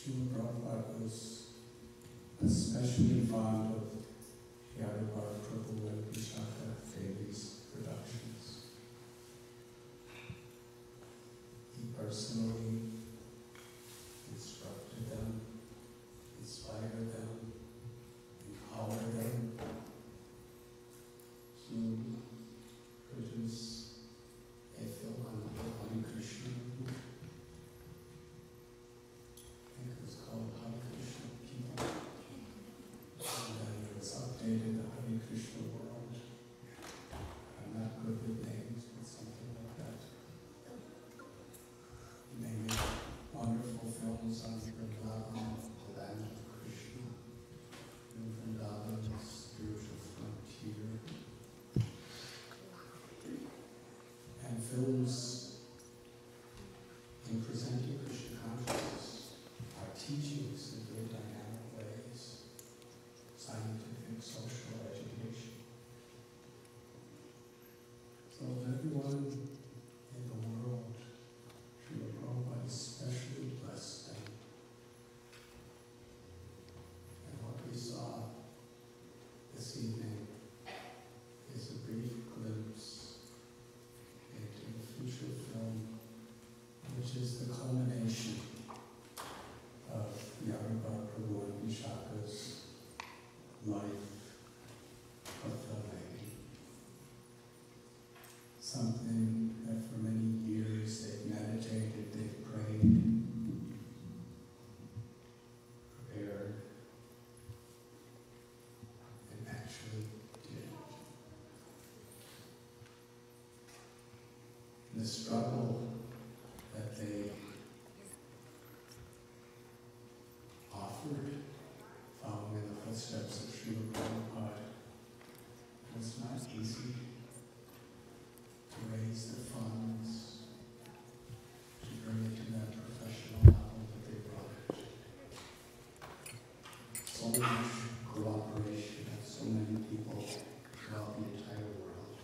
Srila Prabhupada was especially fond of Yadavar Prabhu and Vishaka Devi's productions. He personally instructed them, inspired them, empowered them to produce a film on Hare Krishna movement. I think it was called Hare Krishna People. And then it was updated, the Hare Krishna World. I'm not good with names, but something like that. And they made wonderful films on Vrindavan, the land of Krishna, and Vrindavan, the spiritual frontier. And films in presenting Krishna consciousness are teachings in very dynamic ways, scientific, social, education. So everyone in the world, Srila Prabhupada especially blessed them. And what we saw this evening is a brief glimpse into the future film, which is the culmination of Yadavar Prabhu and Vishaka's life of filmmaking. Something that for many years they've meditated, they've prayed, prepared, and actually did. The struggle that they offered, following in the footsteps of Srila Prabhupada, was not easy. To raise the funds, to bring it to that professional level that they brought it. So much cooperation of so many people throughout the entire world.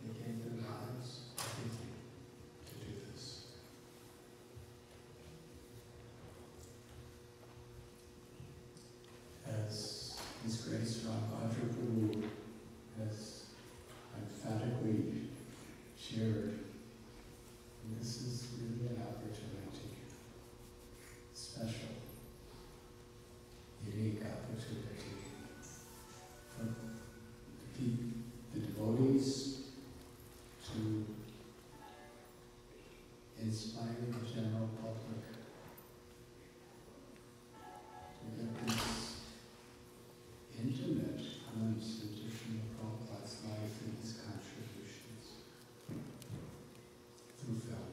They gave their lives, everything, to do this. As His Grace Radhanath Prabhu has emphatically shared, and this is really an opportunity, special, unique opportunity for the devotees to inspire the general public to get this intimate glimpse into Srila Prabhupada's life and his contributions through film.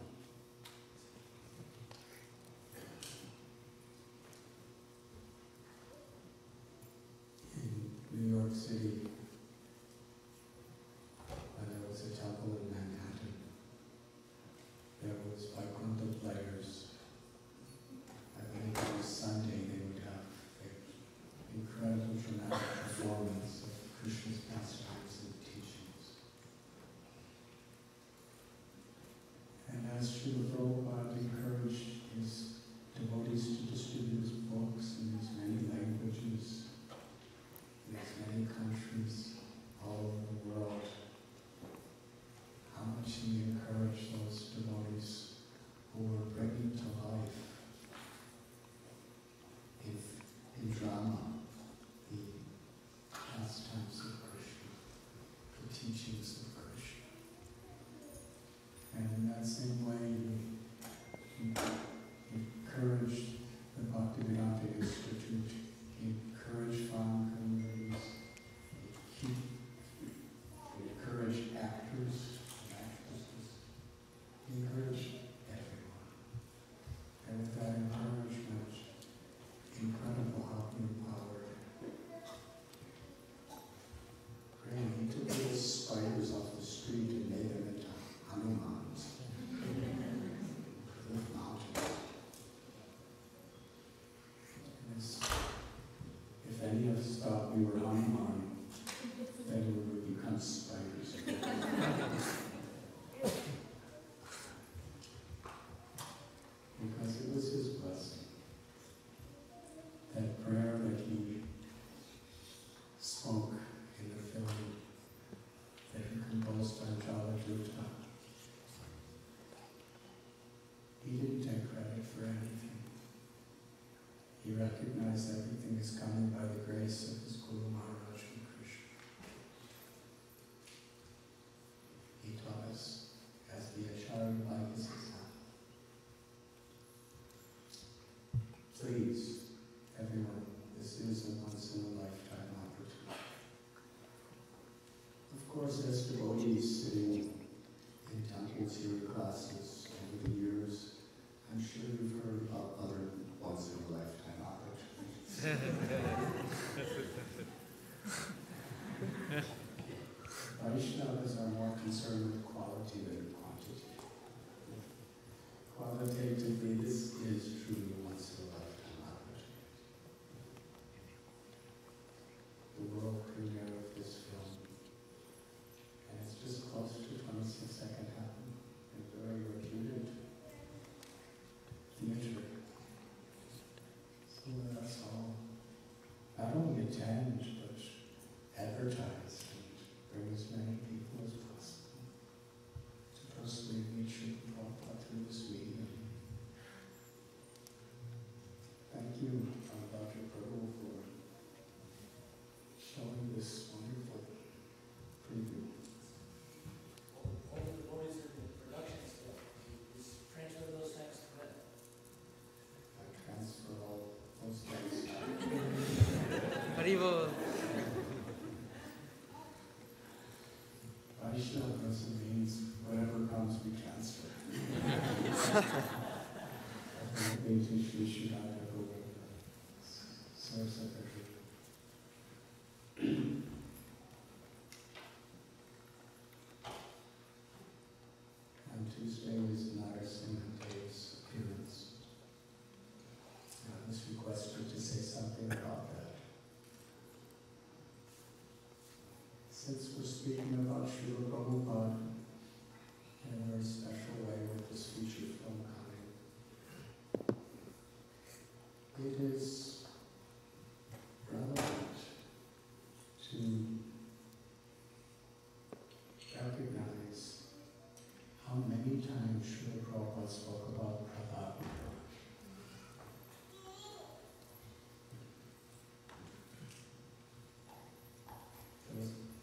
In New York City, when there was a temple in Manhattan, there was Vaikuntha players. I believe it was Sunday they would have an incredible dramatic performance of Krishna's pastimes and teachings. And as Srila Prabhupada encouraged his devotees to distribute his books in as many languages, in as many countries all over the world, how much he encouraged those devotees who were bringing to life in drama the pastimes of Krishna, the teachings of Krishna. And in that same way, he encouraged the Bhaktivedanta Institute, he encouraged farm communities, he encouraged actors and actresses, he encouraged everyone. And with that encouragement, incredible how he empowered. Really, he took little spiders off the street and made them into Hanumans. to your classes over the years, I'm sure you've heard about other once-in-a-lifetime opportunities. Vaishnavas are more concerned with quality than quantity. Qualitatively, this is truly once-in-a-lifetime opportunity. The world premiere of this film, and it's just close to 26 second happen, and very reputed theater. So let us all not only attend, but advertise and bring as many people as possible to personally meet Srila Prabhupada through this medium. Thank you, Dr. Prabhu, for showing this wonderful preview. All the devotees in the production still. Just transfer those things to them. I transfer all those things. Haribo. Vaishnavas means whatever comes, we transfer. On Tuesday is Narasimha Dev's appearance. I was requested to say something about that. Since we're speaking about Srila Prabhupada in a very special way with this feature film coming, it is relevant to recognize how many times Srila Prabhupada spoke about Prahlad Maharaj.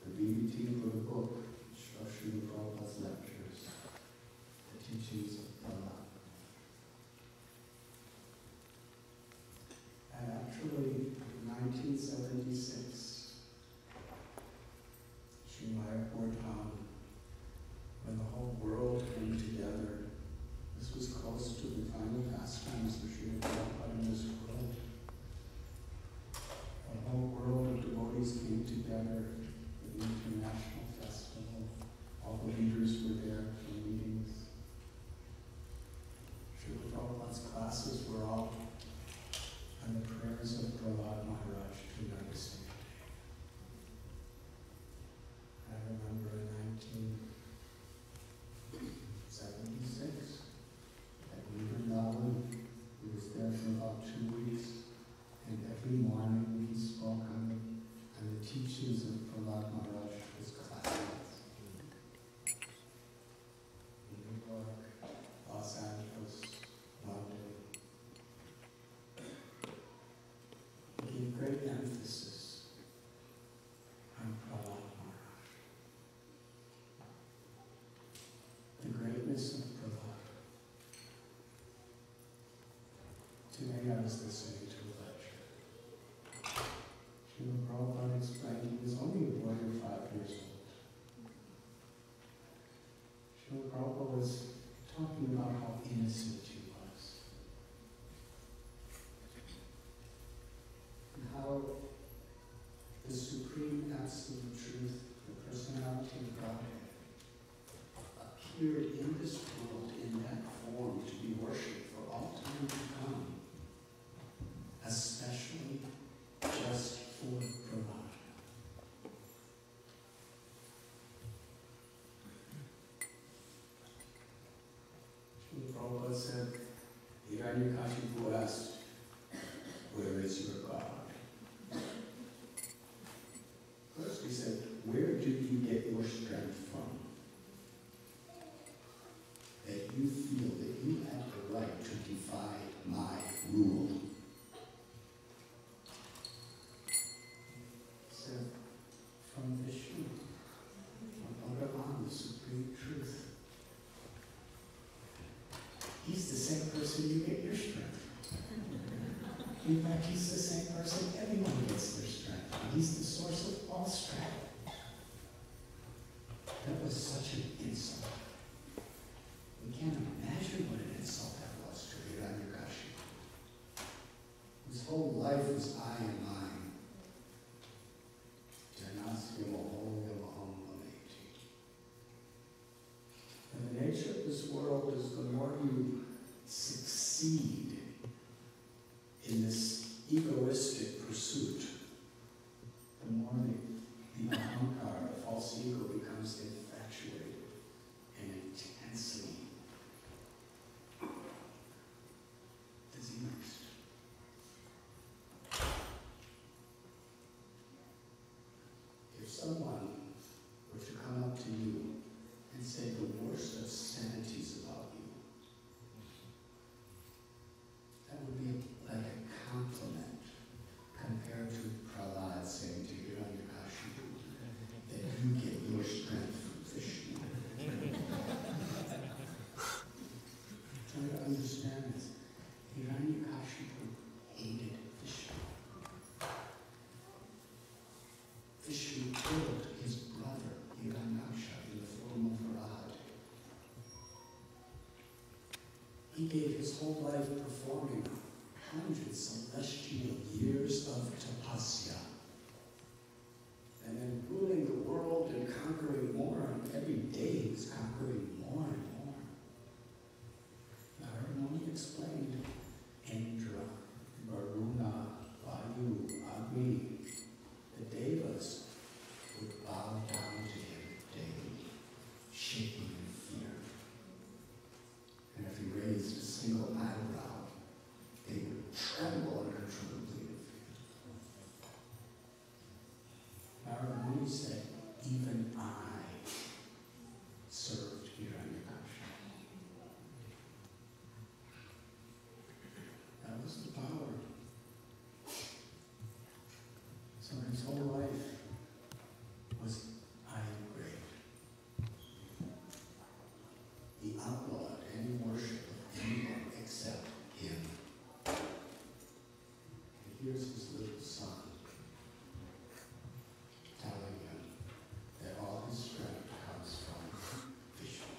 The DVD for the book of Srila Prabhupada's lectures, the teachings of Prahlad. And actually, in 1976, Sri Mayapur town, when the whole world came together, this was close to the final pastimes of Srila Prabhupada in this world. The whole world of devotees came together for the international festival. All the leaders were there for meetings. Srila Prabhupada's classes were all on the prayers of Prahlad Maharaj to Narasimha. I remember in 1976 at Vrindavan, he was there for about 2 weeks, and every morning he spoke on the teachings of Prahlad Maharaj to his classmates. In New York, Los Angeles, London. He gave great emphasis on Prahlad Maharaj. The greatness of Prahlad. Today I was listening to a lecture. Srila Prabhupada explained he was only a boy of 5 years old. Srila Prabhupada was talking about how innocent he was. And how the supreme absolute truth, the personality of God, appeared in this world in that form to be worshipped for all time to come, especially just for Prahlad. Srila Prabhupada said, Hiranyakashipu asked, where is your God? First he said, where do you get your strength from? That you feel that you have the right to defy my rule. So, from Vishnu, from Bhagavan, the supreme truth. He's the same person you get your strength. In fact, he's the same person everyone gets their strength. He's the source of all strength. That was such an insult. nature of this world is the more you succeed in this egoistic pursuit, the more the ahankara, the false ego, becomes infatuated and intensely diseased. If someone were to come up to you and say the worst obscenities about you, that would be like a compliment compared to Prahlad saying to Hiranyakashipu that you get your strength from Vishnu. Try to understand this. Hiranyakashipu hated Vishnu. Vishnu killed his brother Hiranyaksha in the form of Radhanath. He gave his whole life performing 100 celestial years of tapasya, and then ruling the world and conquering more, and every day he was conquering more and more. Narasimha explained Indra, Varuna, Vayu, Agni, the devas would bow down to him daily, shaking in fear. And if he raised a single eyebrow, they would tremble uncontrollably in fear. Narasimha said, even I served Hiranyakashipu. That was the power. So his whole life was, I am great. He outlawed any worship of anyone except him. And here's his little son telling him that all his strength comes from Vishnu.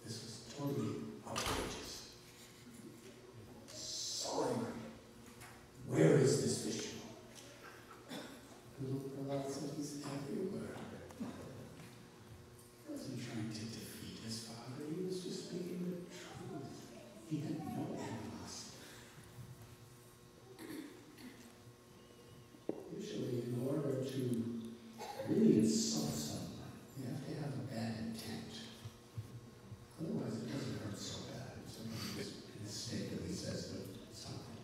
This was totally outrageous. So angry. Where is this Vishnu? Little Prahlad said he's everywhere. He wasn't trying to defeat his father. He was just speaking the truth. He had no animosity. Usually, in order to really insult someone, you have to have a bad intent. Otherwise, it doesn't hurt so bad. Someone just mistakenly says something.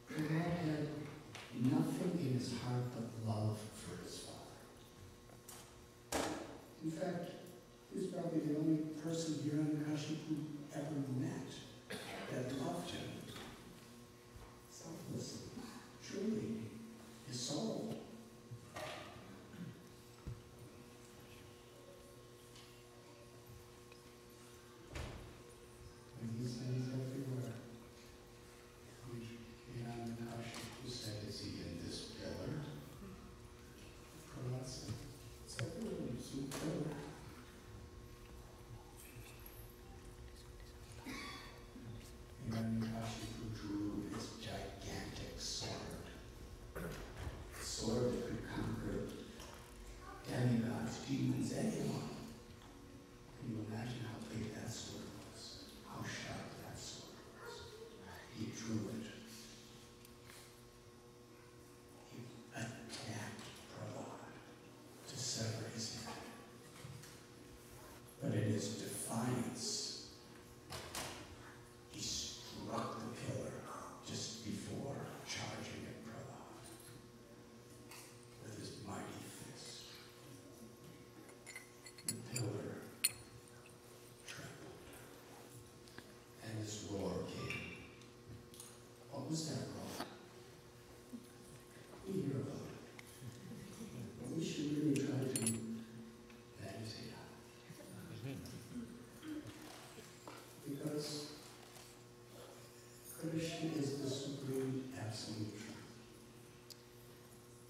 Prahlad had nothing in his heart but love for his father. In fact, he was probably the only person Hiranyakashipu ever met that loved him selflessly, truly, his soul. And he said he's everywhere. Hiranyakashipu said, is he in this pillar? Prahlad said, it's everywhere, it's in the pillar. Hiranyakashipu drew his gigantic sword. A sword that could conquer demigods, demons, anyone. Can you imagine how big that sword was? How sharp that sword was? He drew it. He attacked Prahlad to sever his head. But in his defiance, he struck the pillar just before charging at Prahlad with his mighty fist. The pillar trembled, and his roar came. What was that roar? We hear about it. But we should really try to meditate on it. Because Krishna is the supreme absolute truth.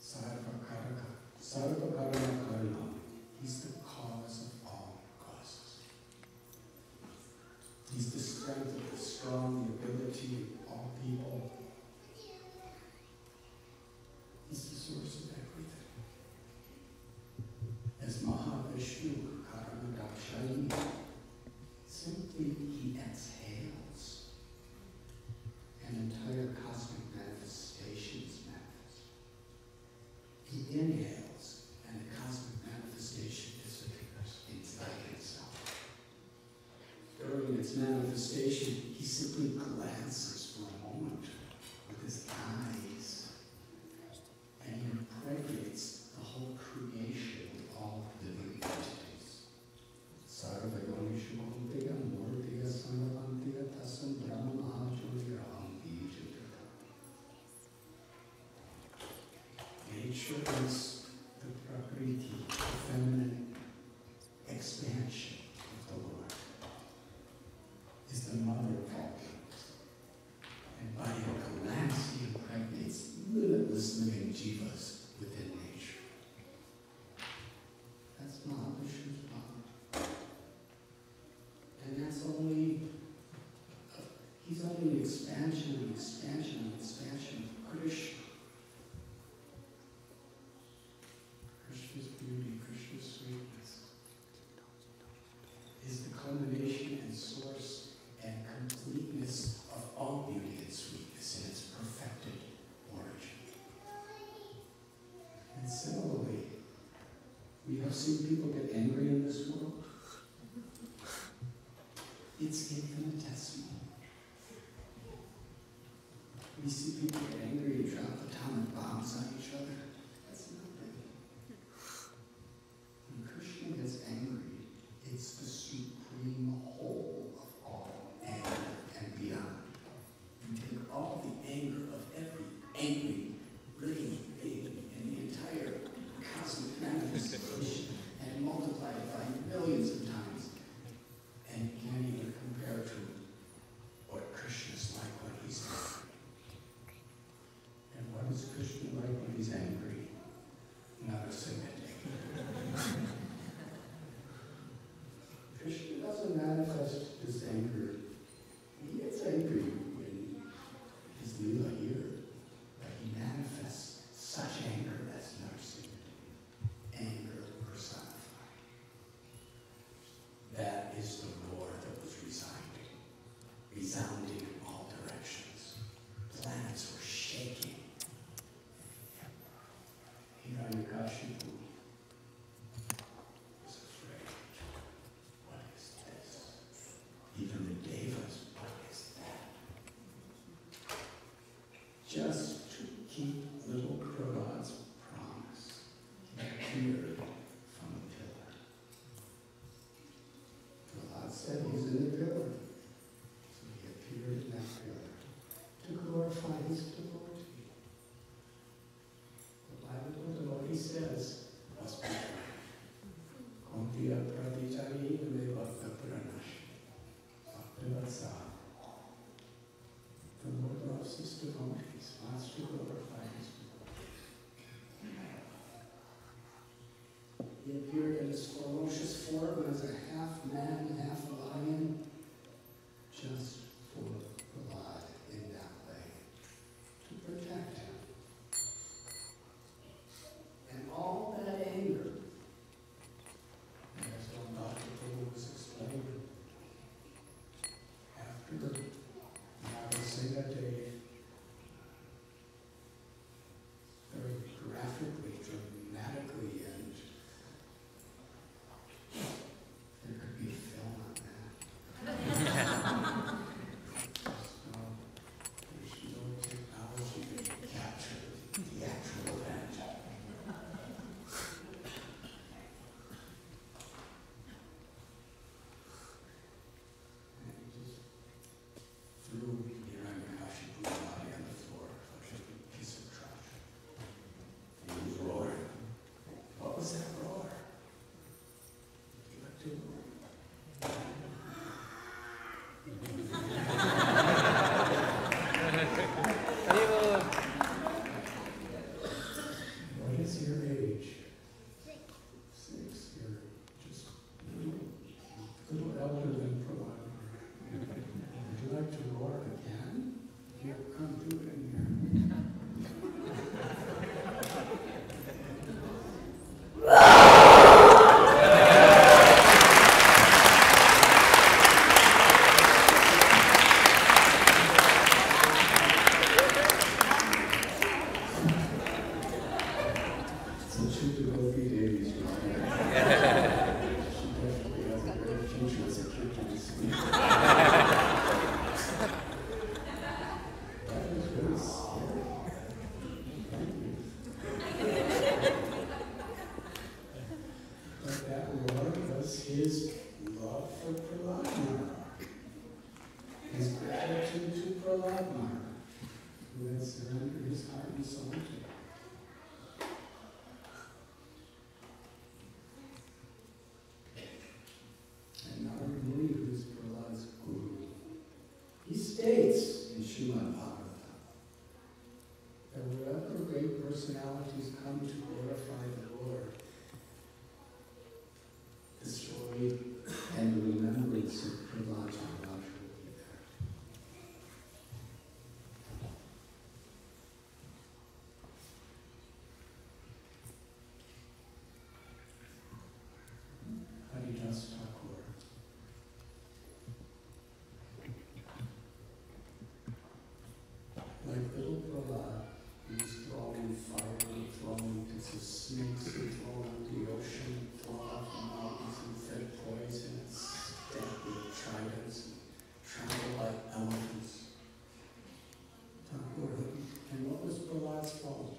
Sarva karma karma. He's the cause of all causes. He's the strength of the strong, the ability of all people. He's the source of everything. As Mahavishnu his manifestation, he simply glances for a moment with his eyes, and he impregnates the whole creation with all living entities. Sarva-yonishukuntiya murtiya samavantiya tasam brahma mahajoliraham bijataka. Nature is the prakriti, the feminine expansion of the Lord, is the mother of all things. And by her glance, he impregnates limitless living jivas within nature. That's Mahavishnu's power. And that's only, he's only an expansion of Krishna. Krishna's beauty, Krishna's sweetness is the culmination and source and completeness of all beauty and sweetness in its perfected origin. And similarly, we have seen people get angry in this world. It's infinitesimal. We see people get angry and drop atomic bombs on each other. That's nothing. When Krishna gets angry, it's the supreme whole of all anger and beyond. You take all the anger of every angry living being in the entire cosmic manifestation and multiply it by millions of times, and you can't even compare to what Krishna's like when he's angry. And what is Krishna like when he's angry? Narasimha. Krishna doesn't manifest his anger. He gets angry when his lila here, but he manifests such anger as Narasimha. Anger personified. That is the roar that was resounding in all directions. Planets were shaking. Hiranyakashipu was afraid. What is this? Even the devas, what is that? Just to keep little Prahlad's promise, he appeared from the pillar. Prahlad said he's in the pillar. So he appeared in that pillar to glorify his devotee. The Bible devotee says, must be Kontiya praditari me bhakta pranash. Bhaktavatsa. The Lord loves his devotees, wants to glorify his devotees. He appeared in his ferocious form as a half man, half lion, just for Prahlad in that way, to protect him. And all that anger, as Radhanath was explaining, after Narasimha Dev very graphically, dramatically, and there could be a film on that. There's no technology to capture the actual event. And he just threw Hiranyakashipu's body on the floor like a piece of trash. He was roaring. What was that roar? What did What is your age? 6. You're just a little elder than Prahlad. Would you like to roar again? Here, come do it in here. was his love for Prahlad Maharaj, his gratitude to Prahlad Maharaj, who had surrendered his heart and soul to him. And Narad Muni, who is Prahlad's guru, he states in Srimad Bhagavatam that wherever great personalities come to glorify the Lord, the story and the remembrance of Prahlad Maharaj will be there. Haridas Thakur. Like little Prahlad, he was thrown in fire and thrown into snakes and thrown out the ocean, thrown off the mountains and fed poison and stabbed with tridents and trampled like elephants. Thakur, and what was Prahlad's fault?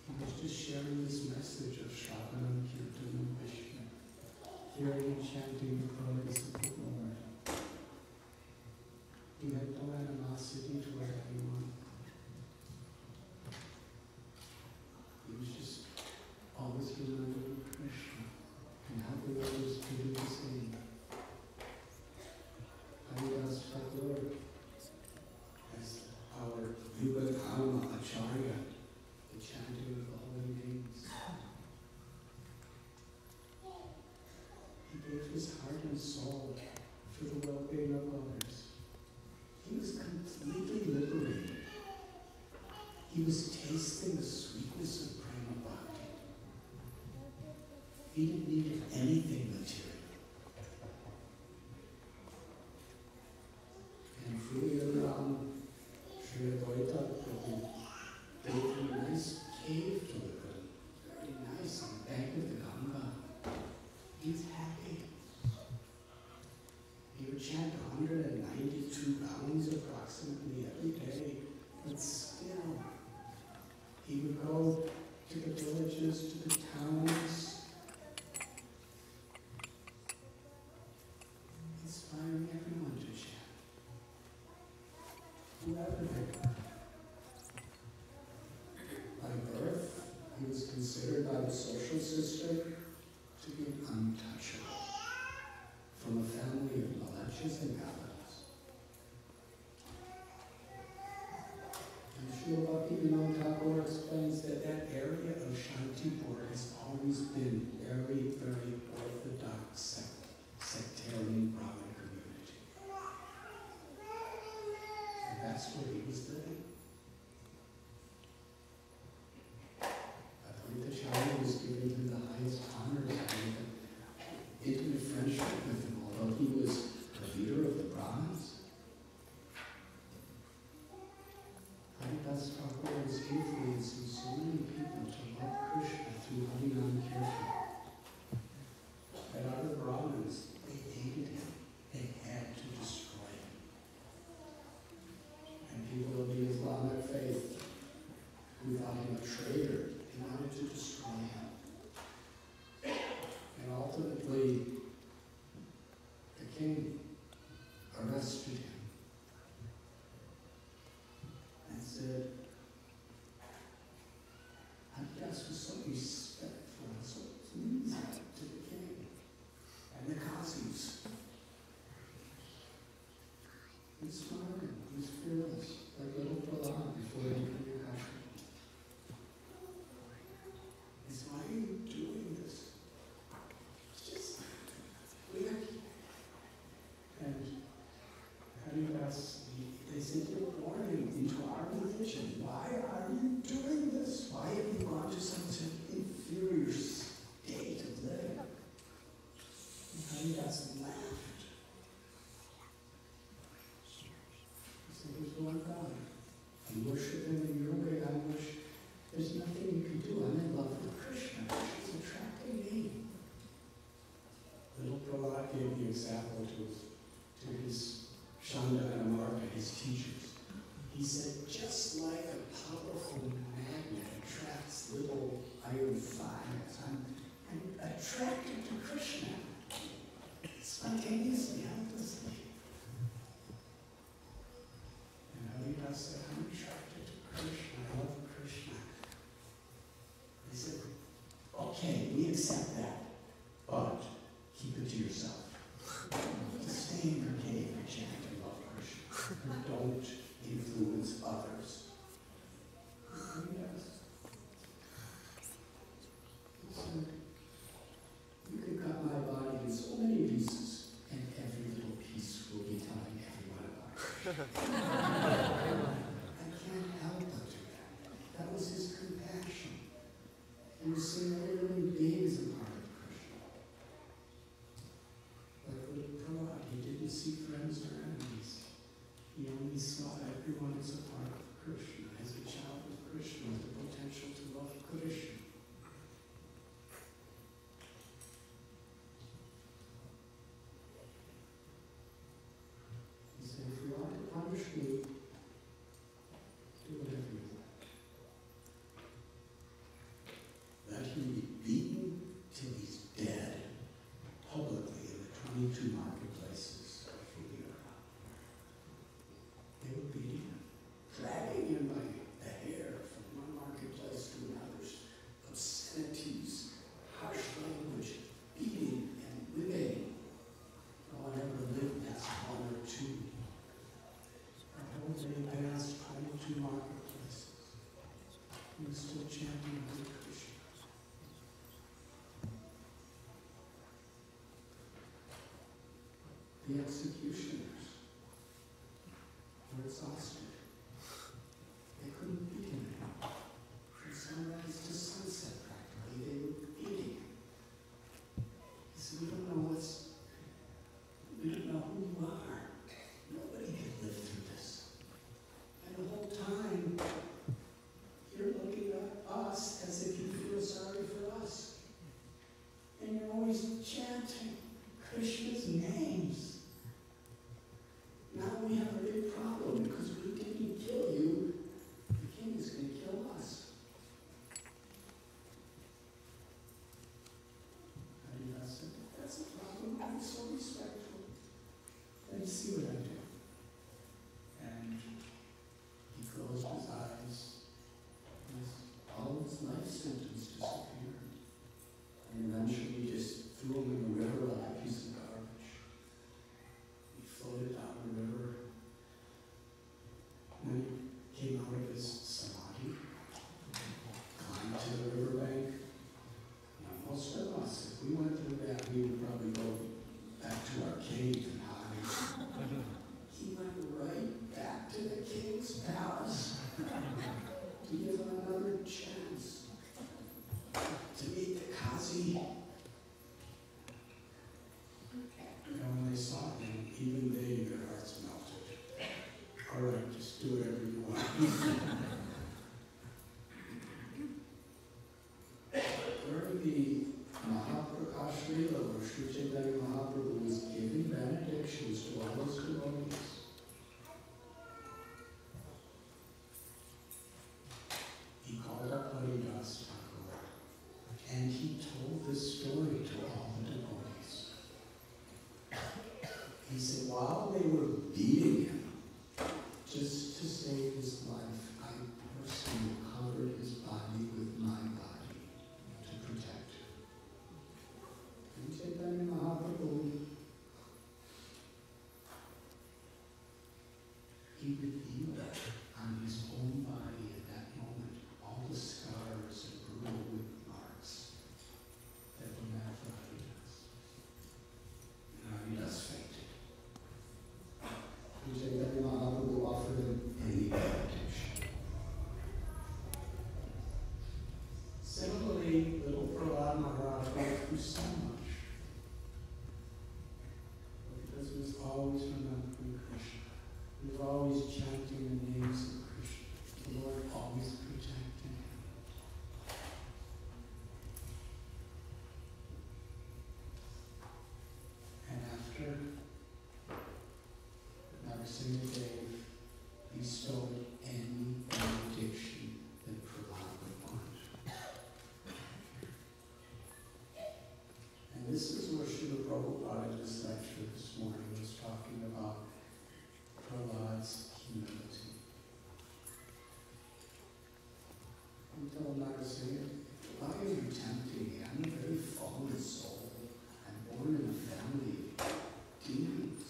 He was just sharing this message of Shravanam, Kirtanam, Vishnu, hearing and chanting the glories of the Lord. He had no animosity toward anyone. He was just always remembering Krishna and helping others to do the same. Haridas Thakur, as our Yugadharma Acharya, the chanting of the holy names. He gave his heart and soul for the well-being of others. He was completely liberated. He was tasting the sweetness of prema bhakti. He didn't need anything material. And Sri Ram, Sri Advaita Prabhu, they gave him a nice cave to live in. Very nice, on the bank of the Ganga. He's happy. He would chant 192 rounds approximately every day, but still, he would go to the villages, to the towns, inspiring everyone to chant, whoever they were. By birth, he was considered by the social system to be untouchable, from a family of Malachas and Gavadas. And Srila Bhaktivinoda Thakur explains that that area of Shantipur has always been very, very orthodox sectarian Brahmin community. And that's where he was living. Advaitacharya was giving him the highest honors and intimate friendship with him, although he was the leader of the Brahmins. Haridas Thakur was influencing so many people to love Krishna through Harinam Kirtan. That other Brahmins, they hated him. They had to destroy him. And people of the Islamic faith who thought him a traitor, they wanted to destroy him. And ultimately, the king arrested him and said, Haridas was so respectful and so pleasing to the king and the Qazis. He was smiling, he was fearless, like little Prahlad before he became a Kashmir. He said, why are you doing this? It's just weird. And Haridas, they said, you're born into our religion. Why are you doing this? Why have you gone to such an inferior state of living? And Haridas laughed. He said, there's one God. You worship him in your way, I worship. There's nothing you can do. I'm in love with Krishna. He's attracting me. Little Prahlad gave the example to his Shanda and Amarta, his teachers. He said, just like a powerful magnet attracts little iron fires, I'm attracted to Krishna. spontaneously, helplessly. And Haridas said, I'm attracted to Krishna, I love Krishna. They said, okay, we accept that, but keep it to yourself. Just stay in your cave and chant and love Krishna. And don't influence others. Haridas. He said, you can cut my body in so many pieces, and every little piece will be telling everyone about Krishna. I can't help but do that. That was his compassion. He was seeing every living being as a part of Krishna. Like with Prahlad, he didn't see friends or enemies. He only saw everyone as a part of Krishna, as a child of Krishna, with the potential to love Krishna. He said, if you want to punish me, do whatever you want. Let him be beaten till he's dead, publicly in the 22 marketplaces of India. They were beating him, dragging him by the hair from one marketplace to another, obscenities, harsh language, beating and whipping. No one ever lived past one or two. The whole day passed 22 marketplaces. He was still chanting Hare Krishna. The executioners were exhausted. They couldn't beat him anymore. From sunrise to sunset, practically, they were beating him. He said, we don't know who you are. Nobody can live through this. And the whole time, you're looking at us as if you feel sorry for us. And you're always chanting Krishna's names. Now we have a big problem because we didn't kill you. The king is going to kill us. Haridas said, that's a problem. I'm so respectful. Let me see what I do. And he closed his eyes. All of his life sentence disappeared. And eventually he just threw him in the river like a piece of garbage. He floated down the river. And he came out of his samadhi, climbed to the riverbank. Now, most of us, if we went through that, we would probably go back to our cave and hide. He went right back to the king's palace to give him another chance to meet the Kazi. And when they saw him, even they, their hearts melted. All right, just do whatever you want. During the Mahaprakash Lila, where Sri Chaitanya Mahaprabhu was giving benedictions to all those devotees, he called up Haridas Thakur, and he told this story to all the devotees. He said, while they were beating him, just to save his life, I personally covered his body with my body to protect him. And Chaitanya Mahaprabhu, he revealed on his own body at that moment all the scars and brutal whip marks that were meant for Haridas. And Haridas fainted. Chaitanya Mahaprabhu offered him any benediction. Similarly, little Prahlad Maharaj went through so much, because he was always remembering Krishna. He was always chanting the names of Krishna. The Lord always protecting him. And after Narasimha bestowed any benediction that Prahlad would want. And this is is where Srila Prabhupada in this lecture this morning was talking about Prahlad's humility. He told Narasimha, why are you tempting me? I'm a very fallen soul. I'm born in a family of demons,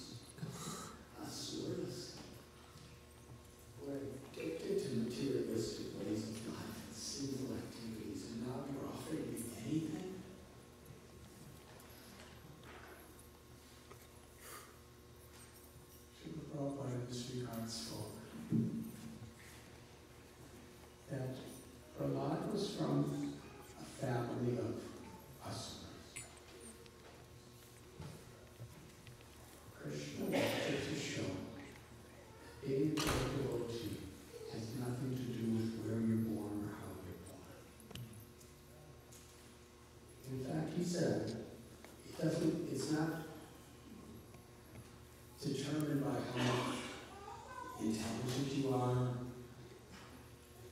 asuras. We're addicted to materialistic ways of life and sinful activities, and now you're offering me anything? Srila Prabhupada in this regard spoke that Prahlad was from a family of asuras. Krishna wanted to show being a devotee has nothing to do with where you're born or how you're born. In fact, he said, it's not determined by how much intelligent you are,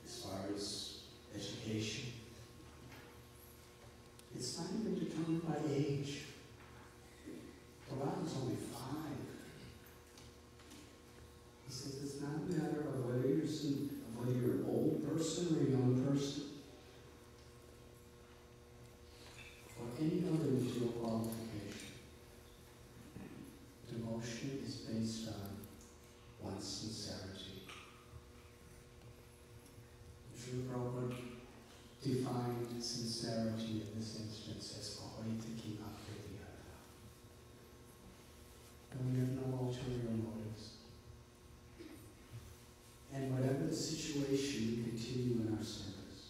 as far as education. It's not even determined by age. Prahlad was only 5. He says it's not a matter of whether you're an old person or a young person, or any other material qualification. Devotion is based on one's sincerity. Srila Prabhupada defined sincerity in this instance as Ahoitaki Akriyata. And we have no ulterior motives. And whatever the situation, we continue in our service.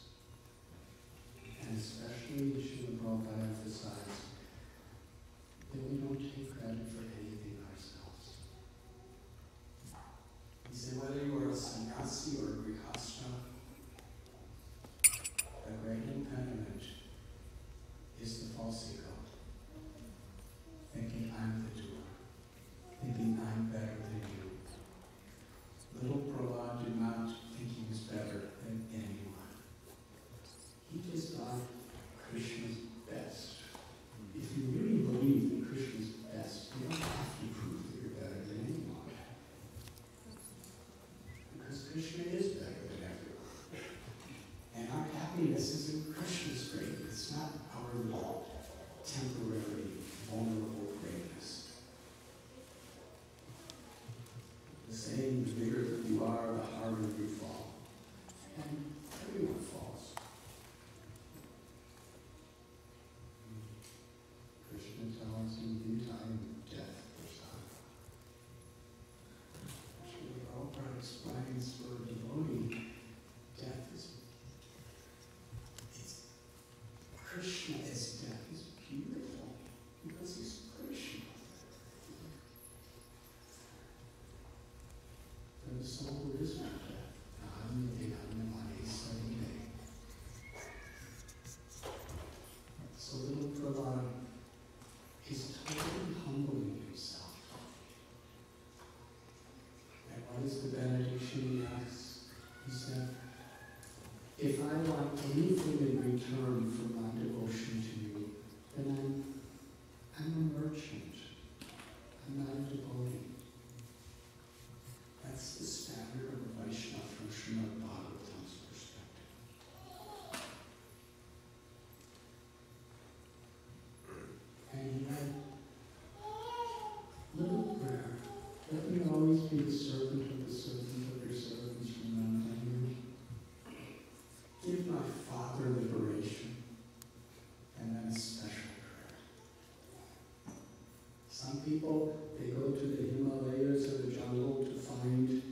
And especially Srila Prabhupada emphasized that we don't take credit for anything ourselves. He said whether you are a sannyasi or a grihastha, the great impediment is the false ego, thinking I'm the doer, thinking I'm better than you. Little Prahlad did not think he was better than anyone. He just thought Krishna's best. If you really believe that Krishna's best, you don't have to prove that you're better than anyone. Because Krishna is better than everyone. And our happiness is in Krishna's greatness. It's not our little temporary, vulnerable greatness. The saying, the bigger that you are, the harder you fall. And everyone falls. Krishna tells him, in time, death persona. Srila Prabhupada explains for a devotee, death is Krishna as death is beautiful because he's Krishna. For the soul is not death. So little Prahlad is totally humbling himself. And what is the benediction he asks? He said, if I want anything in return for my devotion to you, then I'm a merchant. I'm not a devotee. That's the standard of a Vaishnava from Srimad Bhagavatam's perspective. And he had little prayer. Let me always be the servant of your servants from now on. Give my father liberation, and then a special prayer. Some people, they go to the Himalayas or the jungle to find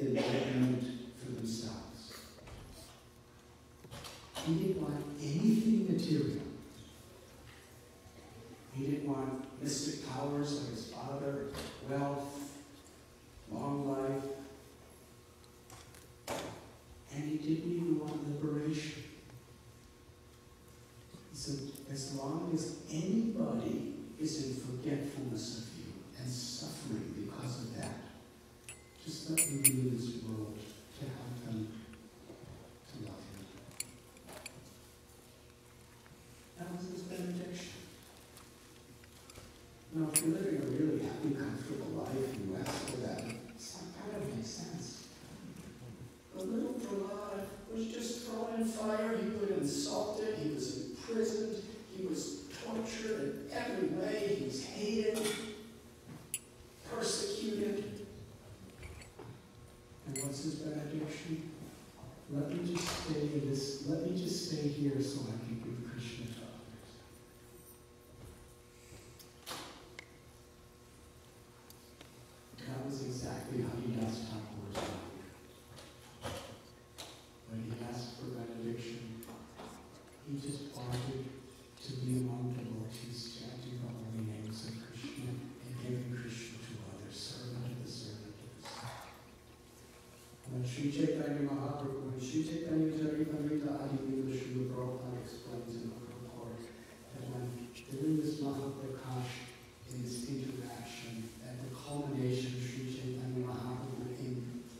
enlightenment for themselves. He didn't want anything material. He didn't want mystic powers like his father, wealth, long life. And he didn't even want liberation. He said, as long as anybody is in forgetfulness of you and suffering because of that, just let me be in this world to help them to love him. That was his benediction. Now, if you're living a really happy, comfortable life, you ask for that, it's not kind of makes sense. The little Prahlad was just thrown in fire, he was insulted, he was imprisoned, he was tortured in every way, he was hated, persecuted. And what's his benediction? Let me just stay here so I can give Krishna to others. That was exactly Haridas Thakur's life. When he asked for benediction, he just wanted to be among devotees, chanting the holy names of Krishna and giving Krishna to others, servant of the servants. When Sri Chaitanya Mahaprabhu, when Sri Chaitanya Charitamrita Adi Srila Prabhupada explains in the purport that when during this Mahaprakash, in this interaction, at the culmination, Sri Chaitanya Mahaprabhu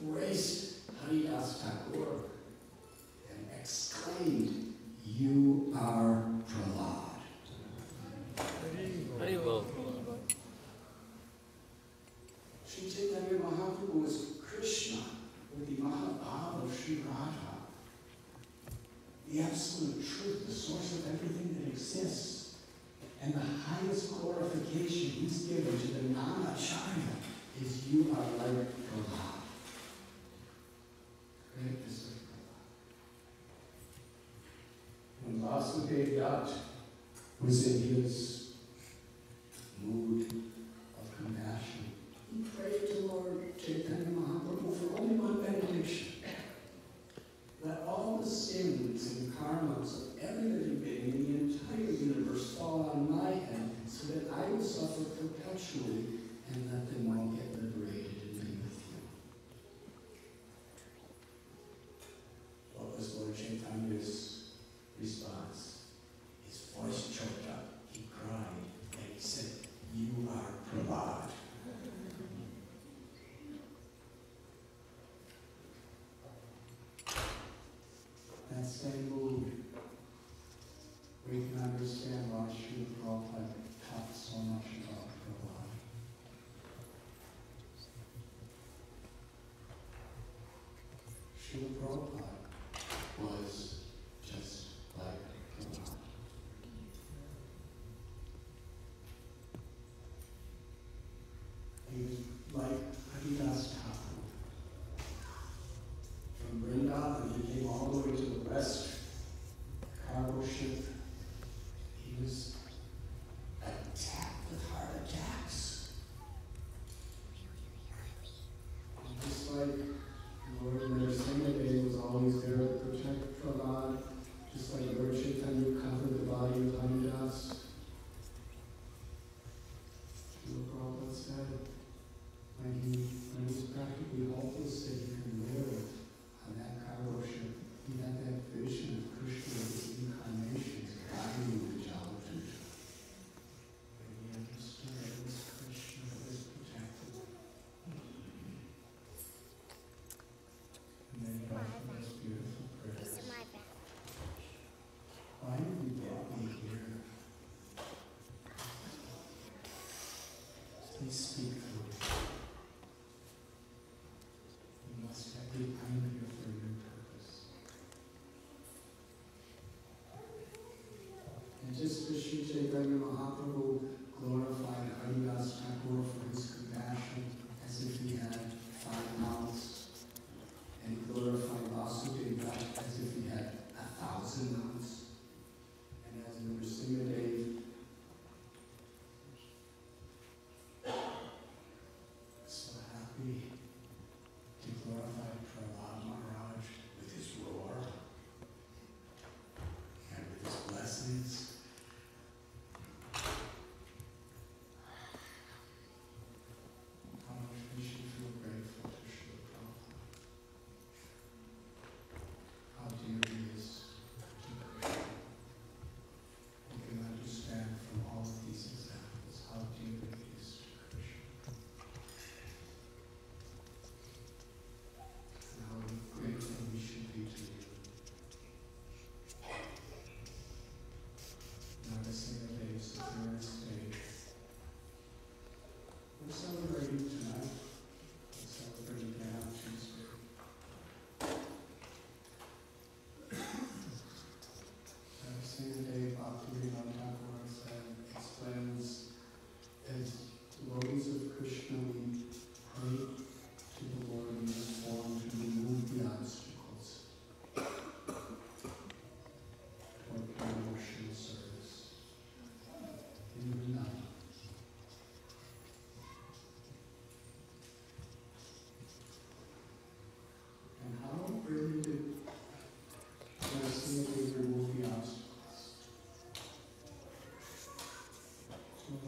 embraced Haridas Thakur and exclaimed, "You are Prahlad." Sri Chaitanya Mahaprabhu was Krishna with the Mahabhava of Sri Radha, the absolute truth, the source of everything that exists. And the highest glorification he's given to the Namacharya is, "You are like Prahlad." Great Mr. Prahlad. When Vasudeva Dutt was in his mood of compassion, he prayed to Lord Chaitanya Mahaprabhu for only one benediction. Let all the sins and karmas of every living being in the entire universe fall on my head, so that I will suffer perpetually, and let them all get liberated and be with you. What was Lord Chaitanya's response? His voice choked up, he cried, and he said, "You are Prahlad." That same mood, we can understand why Srila Prabhupada talked so much about Prahlad. Srila Prabhupada was just like Prahlad. He was like Haridas Thakur. From Vrindavan, he came all the way to the west, cargo ship. He was attacked with heart attacks. And just like Lord Narasimha was always there to protect Prahlad, just like Lord Chaitanya covered the body of Haridas. Srila Prabhupada said, when he was practically hopeless that he could live on that cargo ship, he had that vision of Krishna with his incarnations guiding him to Jalapur. And he understood it was Krishna that was protected. And then he offered this beautiful prayer. Why have you brought me here? Please speak through me. You must have been here for a new purpose. And just as Sri Chaitanya Mahaprabhu glorified Haridas Thakur for his compassion as if he had 5 mouths, and glorified Vasudeva Dutt as if he had 1,000 mouths, and as Narasimha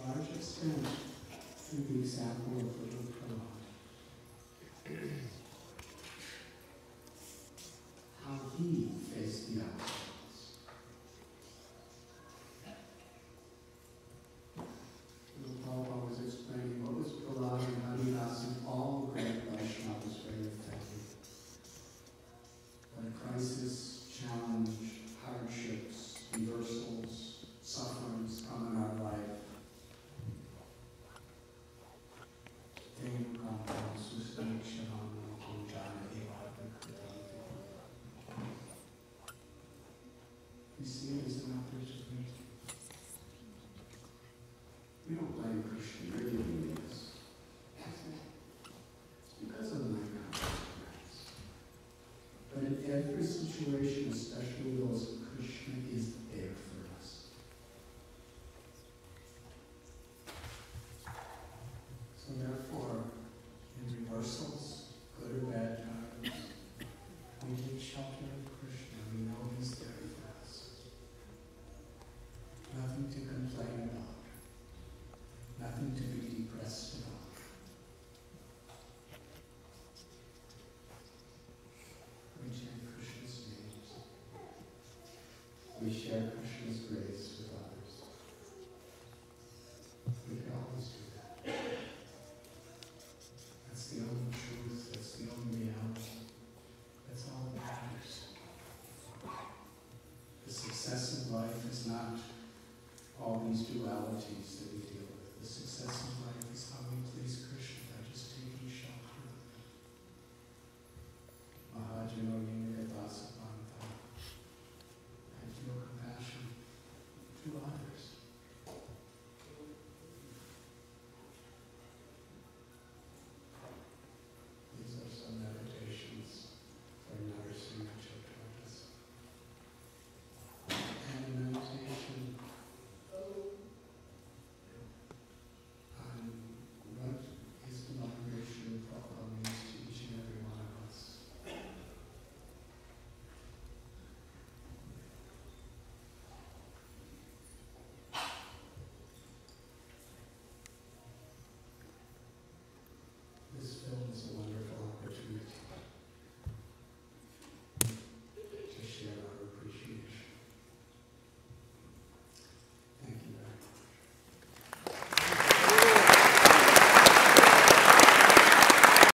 large extent through the example of little Prahlad. How he faced the obstacles. Little Prabhupada was explaining what was Prahlad and Radhanath and all the great Vaishnavas very effective. When a crisis, challenge, hardships, reversals, sufferings come in our life, you see it as an opportunity. We don't blame Krishna, really doing this. It's because of my consequence. But in every situation, especially those, Krishna is there for us. So therefore, in reversals, good or bad times, we take shelter of Krishna. We know he's there for us. Nothing to complain about. Nothing to be depressed about. We chant Krishna's names. We share Krishna's grace with others. We can always do that. That's the only truth. That's the only reality. That's all that matters. The success of life is not all these dualities that we